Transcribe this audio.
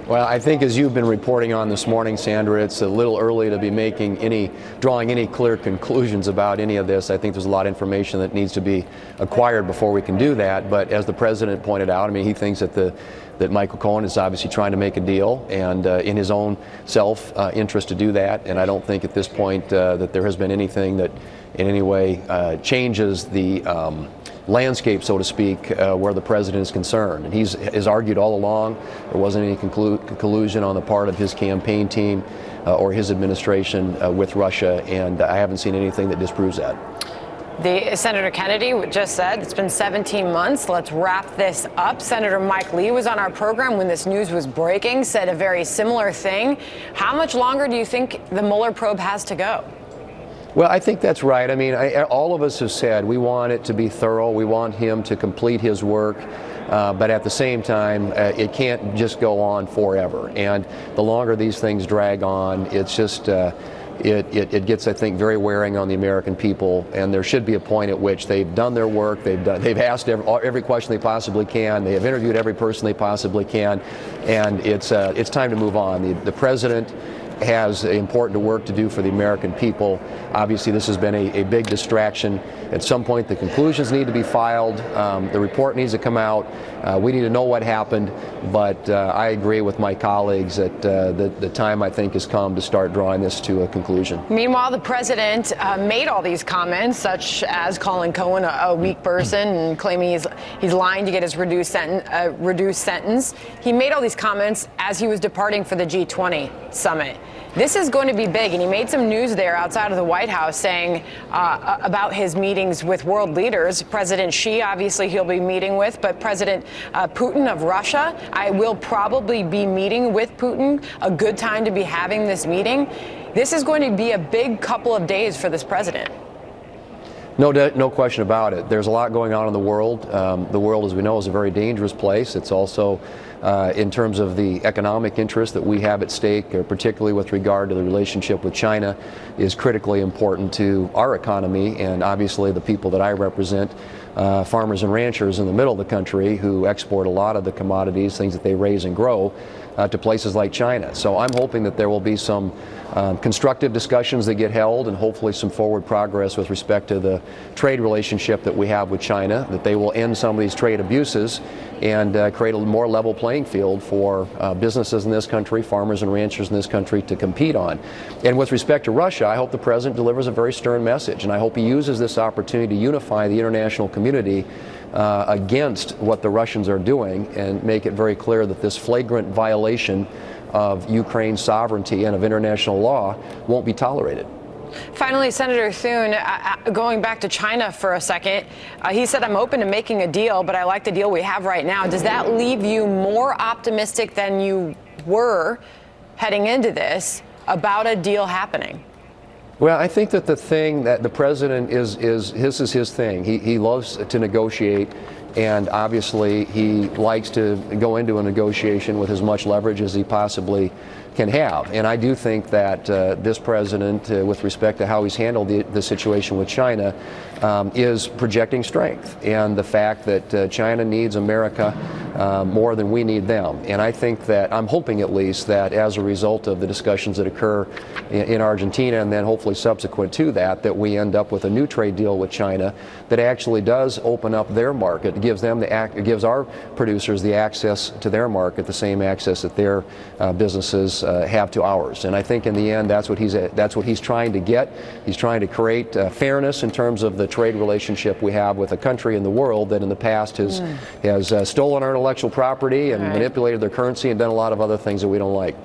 Well, I think as you've been reporting on this morning, Sandra, it's a little early to be drawing any clear conclusions about any of this. I think there's a lot of information that needs to be acquired before we can do that. But as the president pointed out, I mean, he thinks that Michael Cohen is obviously trying to make a deal and in his own self-interest to do that. And I don't think at this point that there has been anything that in any way changes the landscape, so to speak, where the president is concerned. And he's argued all along there wasn't any collusion on the part of his campaign team or his administration with Russia, and I haven't seen anything that disproves that. Senator Kennedy just said it's been 17 months. Let's wrap this up. Senator Mike Lee was on our program when this news was breaking, said a very similar thing. How much longer do you think the Mueller probe has to go? Well, I think that's right. I mean, all of us have said we want it to be thorough. We want him to complete his work. But at the same time, it can't just go on forever. And the longer these things drag on, it's just it gets, I think, very wearing on the American people. And there should be a point at which they've done their work. They've asked every question they possibly can. They have interviewed every person they possibly can. And it's time to move on. The president has important work to do for the American people. Obviously, this has been a big distraction. At some point, the conclusions need to be filed. The report needs to come out. We need to know what happened. But I agree with my colleagues that the time, I think, has come to start drawing this to a conclusion. Meanwhile, the president made all these comments, such as calling Cohen a weak person and claiming he's lying to get his reduced sentence. He made all these comments as he was departing for the G20 Summit. This is going to be big, and he made some news there outside of the White House saying about his meetings with world leaders. President Xi, obviously, he'll be meeting with, but President Putin of Russia, I will probably be meeting with Putin. A good time to be having this meeting. This is going to be a big couple of days for this president. No question about it. There's a lot going on in the world. The world, as we know, is a very dangerous place. It's also, in terms of the economic interest that we have at stake, particularly with regard to the relationship with China, is critically important to our economy and obviously the people that I represent, farmers and ranchers in the middle of the country who export a lot of the commodities, things that they raise and grow, to places like China. So I'm hoping that there will be some constructive discussions that get held and hopefully some forward progress with respect to the trade relationship that we have with China, that they will end some of these trade abuses and create a more level playing field for businesses in this country, farmers and ranchers in this country to compete on. And with respect to Russia, I hope the president delivers a very stern message, and I hope he uses this opportunity to unify the international community against what the Russians are doing and make it very clear that this flagrant violation of Ukraine's sovereignty and of international law won't be tolerated. Finally, Senator Thune, going back to China for a second, he said, I'm open to making a deal, but I like the deal we have right now. Does that leave you more optimistic than you were heading into this about a deal happening? Well, I think that the thing that the president is his thing. He loves to negotiate, and obviously he likes to go into a negotiation with as much leverage as he possibly can have. And I do think that this president, with respect to how he's handled the situation with China, is projecting strength, and the fact that China needs America more than we need them. And I think that, I'm hoping at least, that as a result of the discussions that occur in Argentina and then hopefully subsequent to that, that we end up with a new trade deal with China that actually does open up their market. It gives them it gives our producers the access to their market, the same access that their businesses have to ours. And I think in the end, that's what he's trying to get. He's trying to create fairness in terms of the trade relationship we have with a country in the world that in the past has stolen our intellectual property and manipulated their currency and done a lot of other things that we don't like.